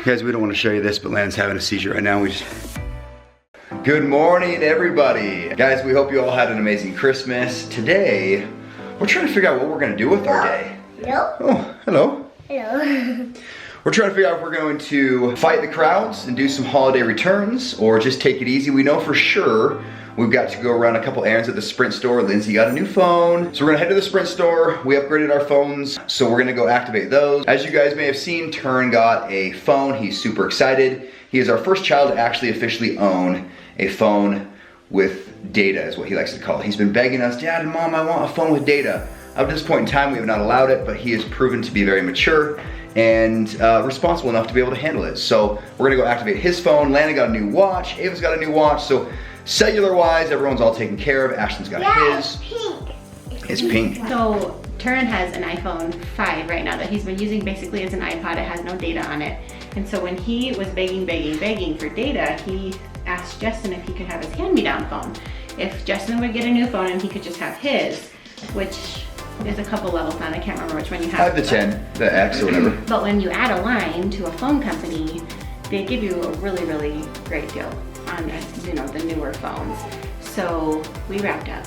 Guys, we don't want to show you this, but Landon's having a seizure right now. Good morning, everybody. Guys, we hope you all had an amazing Christmas. Today, we're trying to figure out what we're gonna do with our day. Hello? Oh, hello. Hello. We're trying to figure out if we're going to fight the crowds and do some holiday returns or just take it easy. We know for sure we've got to go around a couple errands at the Sprint store. Lindsay got a new phone. So we're gonna head to the Sprint store. We upgraded our phones, so we're gonna go activate those. As you guys may have seen, Turn got a phone. He's super excited. He is our first child to actually officially own a phone with data, is what he likes to call it. He's been begging us, Dad and Mom, I want a phone with data. Up to this point in time, we have not allowed it, but he has proven to be very mature and responsible enough to be able to handle it. So we're gonna go activate his phone. Landon got a new watch. Ava's got a new watch. So cellular-wise, everyone's all taken care of. Ashton's got his. It's pink. It's pink. So Turin has an iPhone 5 right now that he's been using basically as an iPod. It has no data on it. And so when he was begging for data, he asked Justin if he could have his hand-me-down phone. If Justin would get a new phone and he could just have his, which is a couple levels down. I can't remember which one you have. I have the 10, the X or whatever. But when you add a line to a phone company, they give you a really, really great deal on the newer phones. So we wrapped up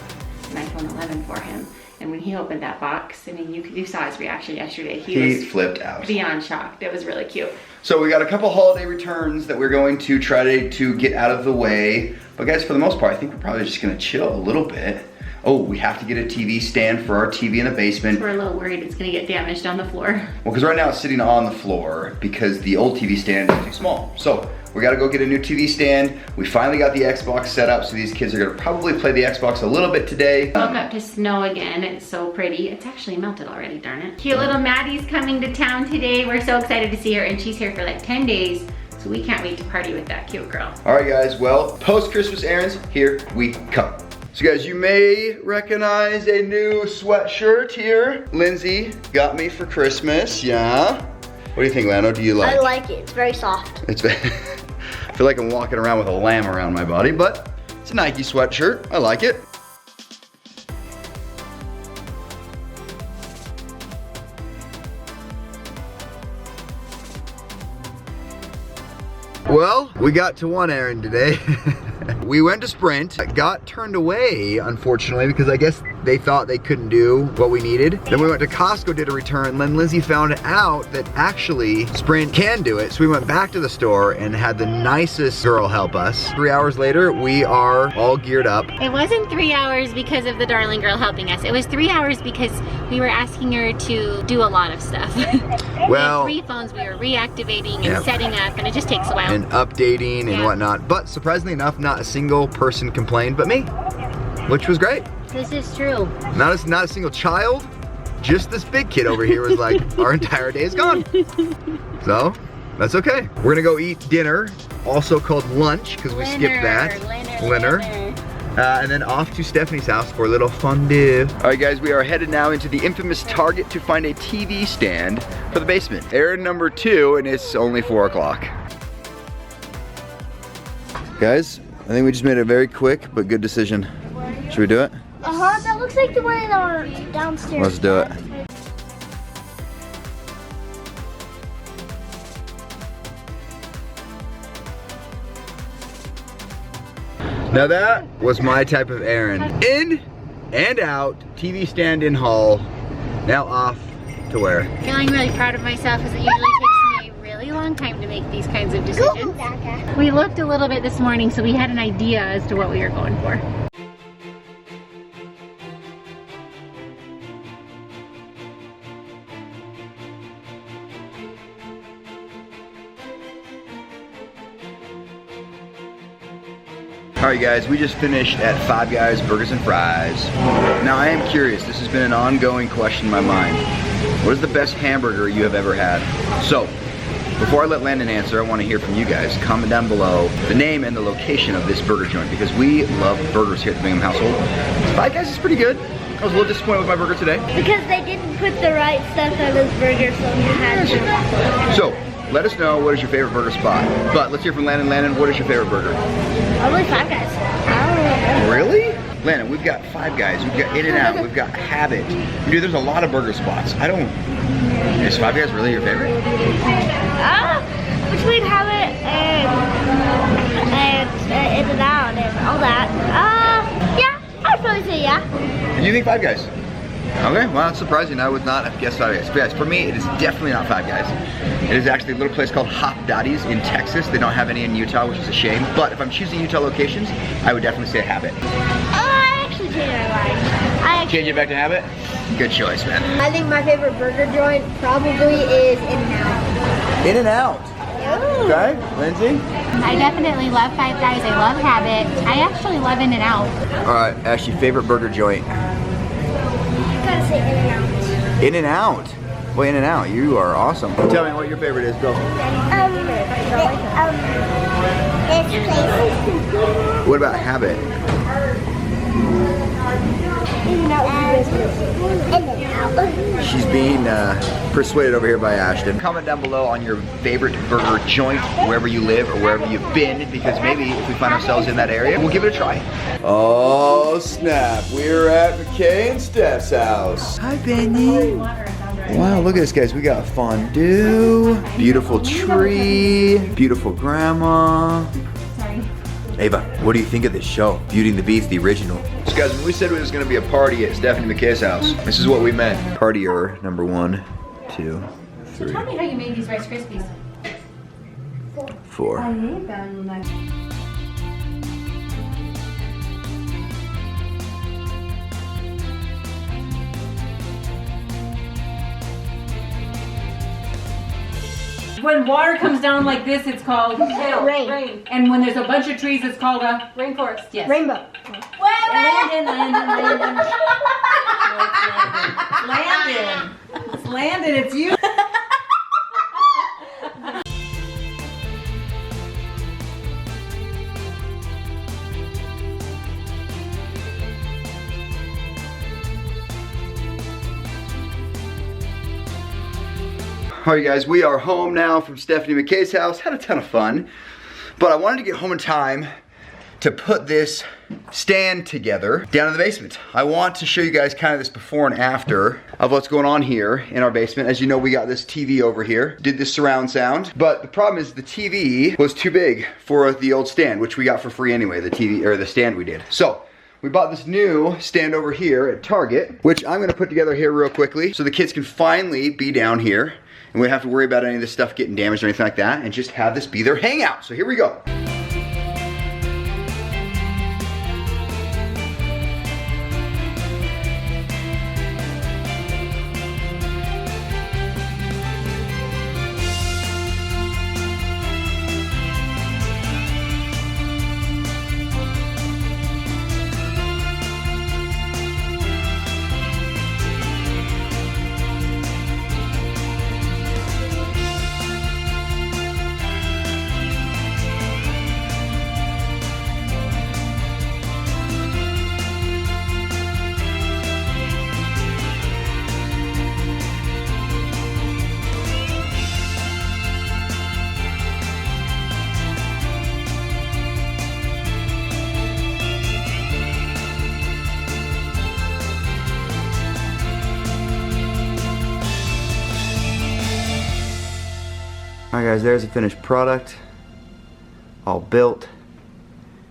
an iPhone 11 for him. And when he opened that box, I mean, you saw his reaction yesterday. He was flipped out. Beyond shocked. It was really cute. So we got a couple holiday returns that we're going to try to get out of the way. But guys, for the most part, I think we're probably just gonna chill a little bit. Oh, we have to get a TV stand for our TV in the basement. We're a little worried it's gonna get damaged on the floor. Well, because right now it's sitting on the floor because the old TV stand is too small. So we gotta go get a new TV stand. We finally got the Xbox set up, so these kids are gonna probably play the Xbox a little bit today. Woke up to snow again. It's so pretty. It's actually melted already, darn it. Cute little Maddie's coming to town today. We're so excited to see her, and she's here for like 10 days. So we can't wait to party with that cute girl. All right, guys, well, post-Christmas errands, here we come. So guys, you may recognize a new sweatshirt here. Lindsay got me for Christmas, yeah. What do you think, Lano? Do you like? I like it. It's very soft. It's I feel like I'm walking around with a lamb around my body, but it's a Nike sweatshirt. I like it. Well, we got to one errand today. We went to Sprint, got turned away, unfortunately, because I guess they thought they couldn't do what we needed. Then we went to Costco, did a return. Then Lindsay found out that actually Sprint can do it. So we went back to the store and had the nicest girl help us. 3 hours later, we are all geared up. It wasn't 3 hours because of the darling girl helping us. It was 3 hours because we were asking her to do a lot of stuff. Well, we had 3 phones we were reactivating and setting up, and it just takes a while. And updating and whatnot. But surprisingly enough, not a single person complained but me, which was great. This is true. Not a single child, just this big kid over here was like, our entire day is gone. So, that's okay. We're gonna go eat dinner, also called lunch, because we skipped that. Dinner. And then off to Stephanie's house for a little fondue. All right, guys, we are headed now into the infamous Target to find a TV stand for the basement. Errand number 2, and it's only 4 o'clock. Guys, I think we just made a very quick but good decision. Should we do it? That looks like the one in our downstairs. Let's do it. Now that was my type of errand. In and out, TV stand in hall. Now off to where? Feeling really proud of myself because it usually takes me a really long time to make these kinds of decisions. We looked a little bit this morning, so we had an idea as to what we were going for. All right, guys, we just finished at Five Guys Burgers and Fries. Now I am curious, this has been an ongoing question in my mind. What is the best hamburger you have ever had? So, before I let Landon answer, I want to hear from you guys. Comment down below the name and the location of this burger joint, because we love burgers here at the Bingham household. Five Guys is pretty good. I was a little disappointed with my burger today. Because they didn't put the right stuff on this burger, so you had to. So, let us know what is your favorite burger spot. But let's hear from Landon. Landon, what is your favorite burger? Probably Five Guys. I don't know. Really? Landon, we've got Five Guys, we've got In-N-Out, we've got Habit. Dude, there's a lot of burger spots. Is Five Guys really your favorite? Between You think Five Guys? Okay, well, that's surprising. I would not have guessed Five Guys. But yes, for me, it is definitely not Five Guys. It is actually a little place called Hot Dotties in Texas. They don't have any in Utah, which is a shame. But if I'm choosing Utah locations, I would definitely say Habit. I actually changed my mind. Change it back to Habit? Good choice, man. I think my favorite burger joint probably is In-N-Out. In-N-Out. Okay, Lindsay? I definitely love Five Guys. I love Habit. I actually love In-N-Out. All right, Ashley, favorite burger joint? I gotta say In-N-Out. In-N-Out. Well, In-N-Out, you are awesome. Tell me what your favorite is, go. This place. What about Habit? She's being persuaded over here by Ashton. Comment down below on your favorite burger joint, wherever you live or wherever you've been, because maybe if we find ourselves in that area, we'll give it a try. Oh snap, we're at McKay and Steph's house. Hi, Benny. Wow, look at this, guys. We got fondue, beautiful tree, beautiful grandma. Ava, what do you think of this show? Beauty and the Beast, the original. So guys, when we said it was gonna be a party at Stephanie McKay's house, this is what we meant. Partier, number 1, 2, 3, Tell me how you made these Rice Krispies. 4. I hate them. When water comes down like this, it's called hail. Rain. And when there's a bunch of trees, it's called a rainforest. Yes. Rainbow. Landon. Landon. It's Landon, it's you. Alright guys, we are home now from Stephanie McKay's house. Had a ton of fun, but I wanted to get home in time to put this stand together down in the basement. I want to show you guys kind of this before and after of what's going on here in our basement. As you know, we got this TV over here, did this surround sound, but the problem is the TV was too big for the old stand, which we got for free anyway, the TV, or the stand we did. So, we bought this new stand over here at Target, which I'm gonna put together here real quickly so the kids can finally be down here and we don't have to worry about any of this stuff getting damaged or anything like that, and just have this be their hangout. So here we go. Alright guys, there's the finished product. All built.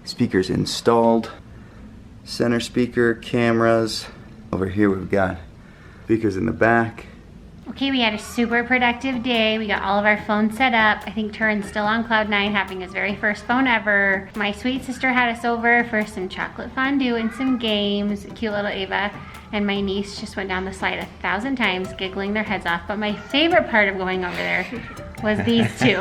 Speakers installed. Center speaker, cameras. Over here we've got speakers in the back. Okay, we had a super productive day. We got all of our phones set up. I think Turin's still on cloud 9, having his very first phone ever. My sweet sister had us over for some chocolate fondue and some games. Cute little Ava. And my niece just went down the slide 1,000 times, giggling their heads off. But my favorite part of going over there was these two.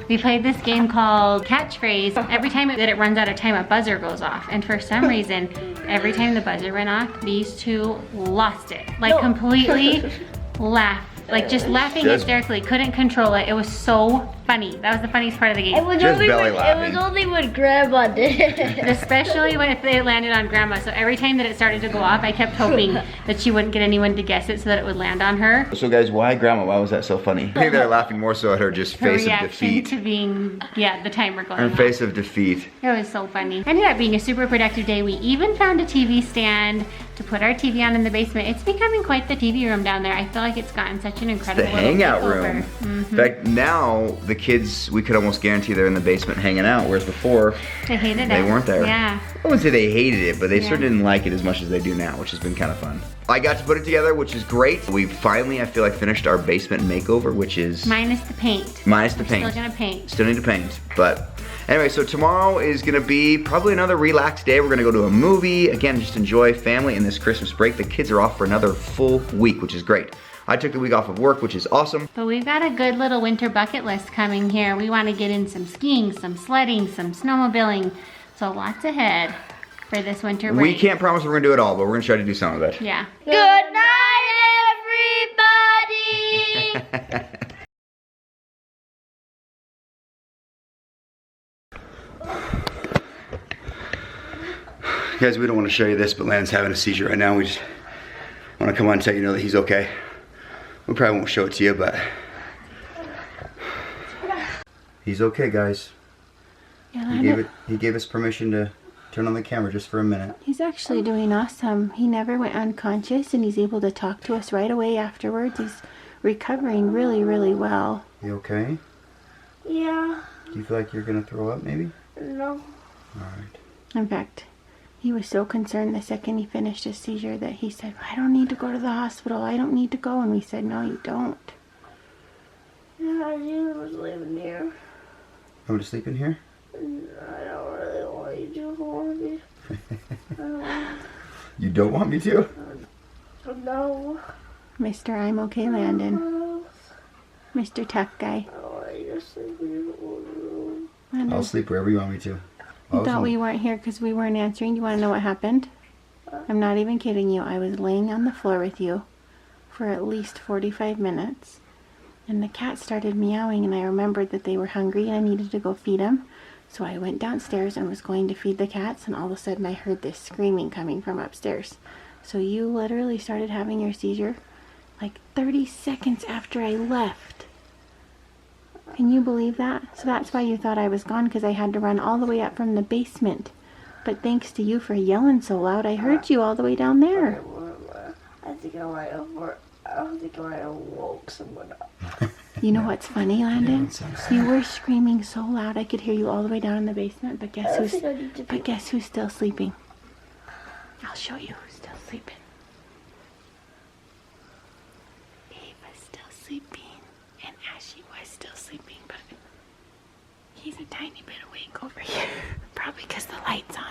We played this game called Catchphrase. Every time that it runs out of time, a buzzer goes off. And for some reason, every time the buzzer went off, these two lost it. Like completely laughed. Like just laughing hysterically, couldn't control it. It was so funny. That was the funniest part of the game. It was only when Grandma did it. Especially when it landed on Grandma. So every time that it started to go off, I kept hoping that she wouldn't get anyone to guess it so that it would land on her. So guys, why Grandma? Why was that so funny? I think they're laughing more so at her just Her face of reaction defeat. to being, the timer going Her off. face of defeat. It was so funny. Ended up being a super productive day. We even found a TV stand to put our TV on in the basement. It's becoming quite the TV room down there. I feel like it's gotten such an incredible The hangout little room. makeover. In fact, now the the kids, we could almost guarantee they're in the basement hanging out, whereas before, They hated it. they weren't there. Yeah. I wouldn't say they hated it, but they Yeah. sure didn't like it as much as they do now, which has been kind of fun. I got to put it together, which is great. We finally, I feel like, finished our basement makeover, which is... Minus the paint. Minus the We're paint. Still gonna paint. Still need to paint, but anyway, so tomorrow is gonna be probably another relaxed day. We're gonna go to a movie. Again, just enjoy family in this Christmas break. The kids are off for another full week, which is great. I took the week off of work, which is awesome. But we've got a good little winter bucket list coming here. We want to get in some skiing, some sledding, some snowmobiling. So lots ahead for this winter break. We can't promise we're gonna do it all, but we're gonna try to do some of it. Yeah. Good night, everybody. Guys, we don't want to show you this, but Landon's having a seizure right now. We just want to come on and tell you that he's okay. We probably won't show it to you, but he's okay, guys. Yeah, He gave us permission to turn on the camera just for a minute. he's actually doing awesome. He never went unconscious and he's able to talk to us right away afterwards. He's recovering really, really well. You okay? Yeah. Do you feel like you're gonna throw up, maybe? No. Alright. In fact, he was so concerned the second he finished his seizure that he said, I don't need to go to the hospital. I don't need to go. And we said, no, you don't. Yeah, you was living here. Want me to sleep in here? I don't really want you to want me. You don't want me to? No. Mr. I'm okay, Landon. No. Mr. Tough Guy. I want you to sleep in your own room. Landon, I'll sleep wherever you want me to. you thought we weren't here because we weren't answering. You want to know what happened? I'm not even kidding you. I was laying on the floor with you for at least 45 minutes. And the cat started meowing and I remembered that they were hungry and I needed to go feed them. So I went downstairs and was going to feed the cats and all of a sudden I heard this screaming coming from upstairs. So you literally started having your seizure like 30 seconds after I left. Can you believe that? So that's why you thought I was gone, because I had to run all the way up from the basement. But thanks to you for yelling so loud, I heard you all the way down there. I think I might have woke someone up. You know what's funny, Landon? You were screaming so loud I could hear you all the way down in the basement, but guess who's still sleeping? I'll show you who's still sleeping. Ava's still sleeping, and Ashley was still sleeping, but he's a tiny bit awake over here. Probably because the light's on.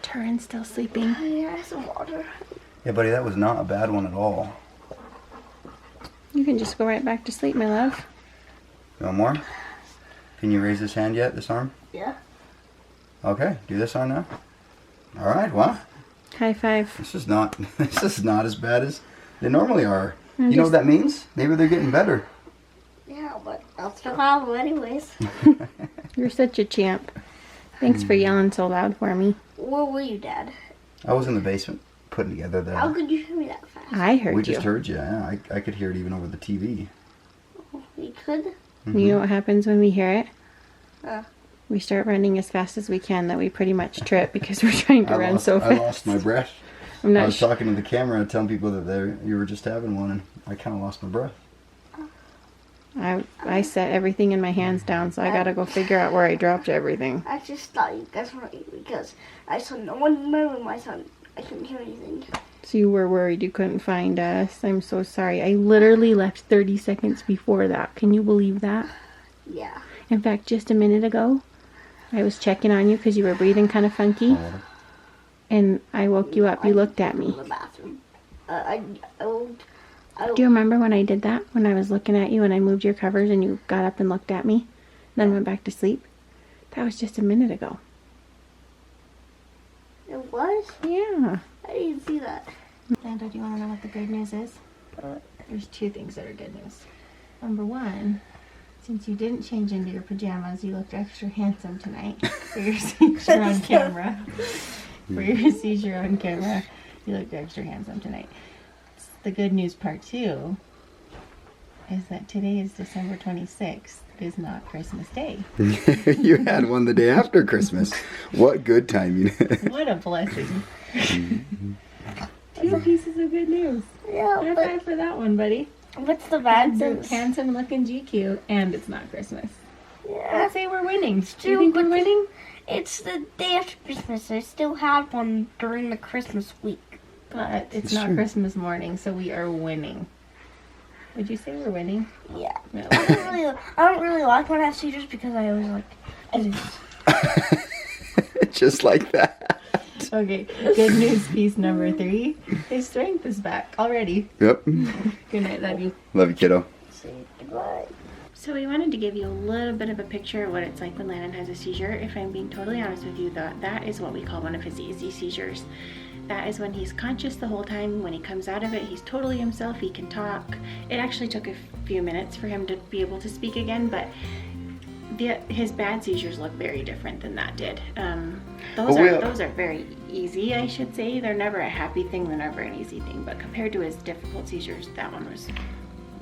Turin's still sleeping. Yeah, some water. Yeah, buddy, that was not a bad one at all. You can just go right back to sleep, my love. You want more? Can you raise this hand yet, this arm? Yeah. Okay, do this arm now. Alright, well, High five. this is not as bad as they normally are. You know what that means? Maybe they're getting better. Yeah, but I'll still have them anyways. You're such a champ. Thanks for yelling so loud for me. Where were you, Dad? I was in the basement putting together How the... could you hear me that fast? I heard We you. just heard you, yeah. I could hear it even over the TV. You could? You know what happens when we hear it? Uh. We start running as fast as we can that we pretty much trip because we're trying to run so fast. I lost my breath. I'm I not was sure. talking to the camera and telling people that you were just having one, and I kind of lost my breath. I set everything in my hands down, so I gotta go figure out where I dropped everything. I just thought you guys were because I saw no one in my room. I couldn't hear anything. So you were worried you couldn't find us. I'm so sorry. I literally left 30 seconds before that. Can you believe that? Yeah. In fact, just a minute ago, I was checking on you because you were breathing kind of funky. And I woke you up. You looked at me. In the bathroom. I Do you remember when I did that? When I was looking at you and I moved your covers and you got up and looked at me? Then went back to sleep? That was just a minute ago. It was? Yeah. I didn't see that. Landon, do you want to know what the good news is? There's two things that are good news. Number one, since you didn't change into your pajamas, you looked extra handsome tonight for your seizure on camera. For your seizure on camera, you looked extra handsome tonight. The good news part two is that today is December 26th. It is not Christmas Day. You had one the day after Christmas. What good timing. What a blessing. Two pieces of good news. Yeah, High but five for that one, buddy. What's the bad sense? Handsome looking GQ, and it's not Christmas. Yeah. I'd say we're winning. Do Still, you think we're but winning? It's the day after Christmas. I still had one during the Christmas week. But it's It's not true. Christmas morning, so we are winning. Would you say we're winning? Yeah. No. I don't really like when I have seizures because I always like. Just like that. Okay, good news piece number 3. His strength is back already. Yep. Good night, love you. Love you, kiddo. Say goodbye. So we wanted to give you a little bit of a picture of what it's like when Landon has a seizure. If I'm being totally honest with you, that is what we call one of his easy seizures. That is when he's conscious the whole time. When he comes out of it, he's totally himself. He can talk. It actually took a few minutes for him to be able to speak again, but his bad seizures look very different than that did. Those are very easy, I should say. They're never a happy thing. They're never an easy thing. But compared to his difficult seizures, that one was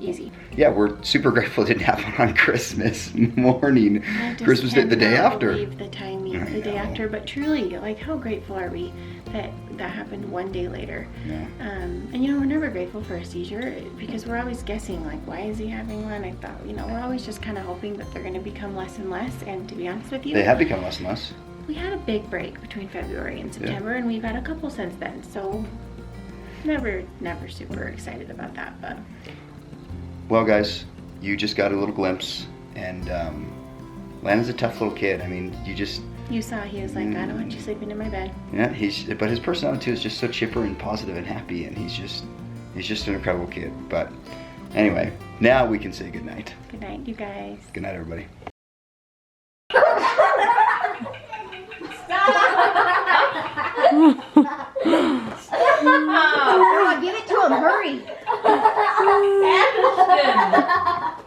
easy. Yeah, we're super grateful it didn't happen on Christmas morning. I just Christmas Day, the day cannot after. believe the timing, the day after. But truly, like, how grateful are we that that happened one day later? Yeah. And you know, we're never grateful for a seizure because we're always guessing, like, why is he having one? I thought, you know, we're always just kind of hoping that they're going to become less and less. And to be honest with you, They have become less and less. we had a big break between February and September, and we've had a couple since then. So never super excited about that, but. Well, guys, you just got a little glimpse, and Landon's a tough little kid. I mean, You saw he was like, I don't want you sleeping in my bed. yeah, but his personality is just so chipper and positive and happy, and he's just an incredible kid. But anyway, now we can say goodnight. Good night, you guys. Good night, everybody. Give it to him, hurry. Ashton.